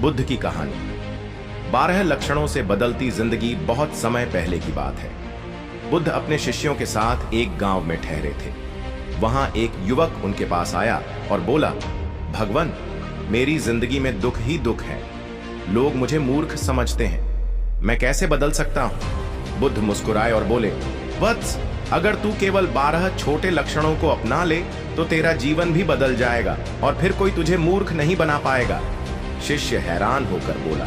बुद्ध की कहानी। 12 लक्षणों से बदलती जिंदगी बहुत समय पहले की बात है। बुद्ध अपने शिष्यों के साथ एक गांव में ठहरे थे। वहां एक युवक उनके पास आया और बोला, भगवान, मेरी जिंदगी में दुख ही दुख है। लोग मुझे मूर्ख समझते हैं, मैं कैसे बदल सकता हूं? बुद्ध मुस्कुराए और बोले, वत्स, अगर तू केवल 12 छोटे लक्षणों को अपना ले तो तेरा जीवन भी बदल जाएगा और फिर कोई तुझे मूर्ख नहीं बना पाएगा। शिष्य हैरान होकर बोला,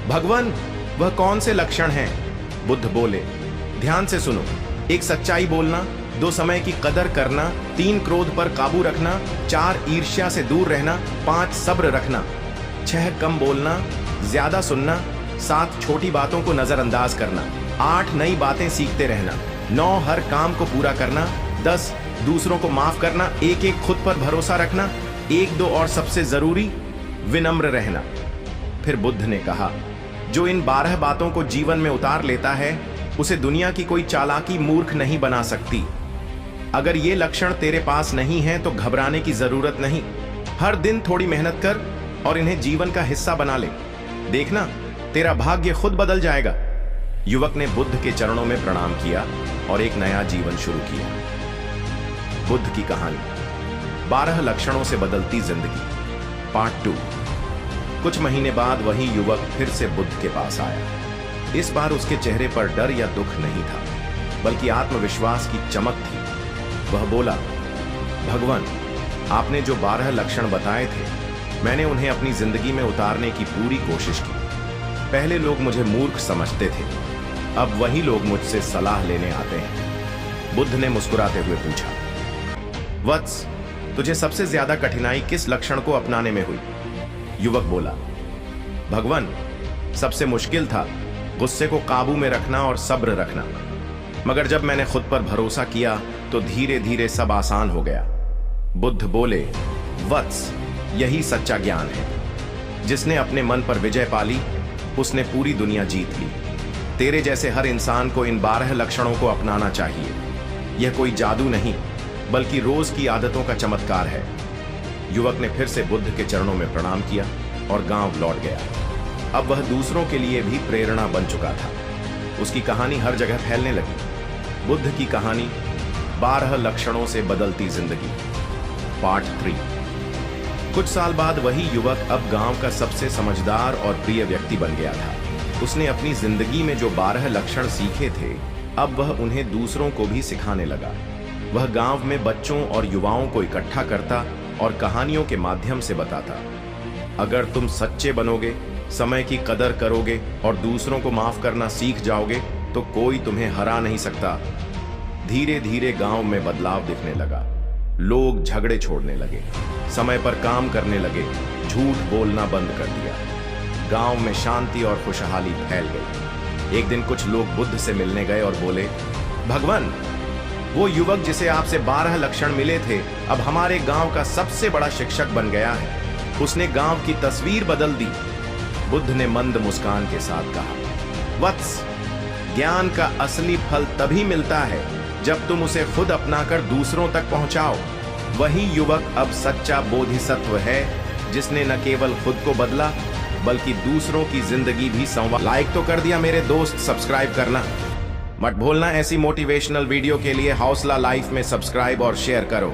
भगवान, वह कौन से लक्षण हैं? बुद्ध बोले, ध्यान से सुनो। 1 सच्चाई बोलना, 2 समय की कदर करना, 3 क्रोध पर काबू रखना, 4 ईर्ष्या से दूर रहना, 5 सब्र रखना, 6 कम बोलना, ज्यादा सुनना, 7 छोटी बातों को नजरअंदाज करना, 8 नई बातें सीखते रहना, 9 हर काम को पूरा करना, 10 दूसरों को माफ करना, 1 खुद पर भरोसा रखना, 1-2 और सबसे जरूरी, विनम्र रहना। फिर बुद्ध ने कहा, जो इन 12 बातों को जीवन में उतार लेता है उसे दुनिया की कोई चालाकी मूर्ख नहीं बना सकती। अगर ये लक्षण तेरे पास नहीं है तो घबराने की जरूरत नहीं। हर दिन थोड़ी मेहनत कर और इन्हें जीवन का हिस्सा बना ले। देखना, तेरा भाग्य खुद बदल जाएगा। युवक ने बुद्ध के चरणों में प्रणाम किया और एक नया जीवन शुरू किया। बुद्ध की कहानी, 12 लक्षणों से बदलती जिंदगी, पार्ट 2। कुछ महीने बाद वही युवक फिर से बुद्ध के पास आया। इस बार उसके चेहरे पर डर या दुख नहीं था, बल्कि आत्मविश्वास की चमक थी। वह बोला, भगवान, आपने जो 12 लक्षण बताए थे, मैंने उन्हें अपनी जिंदगी में उतारने की पूरी कोशिश की। पहले लोग मुझे मूर्ख समझते थे, अब वही लोग मुझसे सलाह लेने आते हैं। बुद्ध ने मुस्कुराते हुए पूछा, वत्स, तुझे सबसे ज्यादा कठिनाई किस लक्षण को अपनाने में हुई? युवक बोला, भगवान, सबसे मुश्किल था गुस्से को काबू में रखना और सब्र रखना। मगर जब मैंने खुद पर भरोसा किया तो धीरे धीरे सब आसान हो गया। बुद्ध बोले, वत्स, यही सच्चा ज्ञान है। जिसने अपने मन पर विजय पाली उसने पूरी दुनिया जीत ली। तेरे जैसे हर इंसान को इन 12 लक्षणों को अपनाना चाहिए। यह कोई जादू नहीं, बल्कि रोज की आदतों का चमत्कार है। युवक ने फिर से बुद्ध के चरणों में प्रणाम किया और गांव लौट गया। अब वह दूसरों के लिए भी प्रेरणा बन चुका था। उसकी कहानी हर जगह फैलने लगी। बुद्ध की कहानी, 12 लक्षणों से बदलती जिंदगी, पार्ट 3। कुछ साल बाद वही युवक अब गांव का सबसे समझदार और प्रिय व्यक्ति बन गया था। उसने अपनी जिंदगी में जो 12 लक्षण सीखे थे, अब वह उन्हें दूसरों को भी सिखाने लगा। वह गांव में बच्चों और युवाओं को इकट्ठा करता और कहानियों के माध्यम से बताता, अगर तुम सच्चे बनोगे, समय की कदर करोगे और दूसरों को माफ करना सीख जाओगे तो कोई तुम्हें हरा नहीं सकता। धीरे धीरे गांव में बदलाव दिखने लगा। लोग झगड़े छोड़ने लगे, समय पर काम करने लगे, झूठ बोलना बंद कर दिया। गांव में शांति और खुशहाली फैल गई। एक दिन कुछ लोग बुद्ध से मिलने गए और बोले, भगवान, वो युवक जिसे आपसे 12 लक्षण मिले थे अब हमारे गांव का सबसे बड़ा शिक्षक बन गया है। उसने गांव की तस्वीर बदल दी। बुद्ध ने मंद मुस्कान के साथ कहा, वत्स, ज्ञान का असली फल तभी मिलता है जब तुम उसे खुद अपनाकर दूसरों तक पहुंचाओ। वही युवक अब सच्चा बोधिसत्व है, जिसने न केवल खुद को बदला बल्कि दूसरों की जिंदगी भी संवार। लाइक तो कर दिया मेरे दोस्त, सब्सक्राइब करना मत भूलना। ऐसी मोटिवेशनल वीडियो के लिए हौसला लाइफ में सब्सक्राइब और शेयर करो।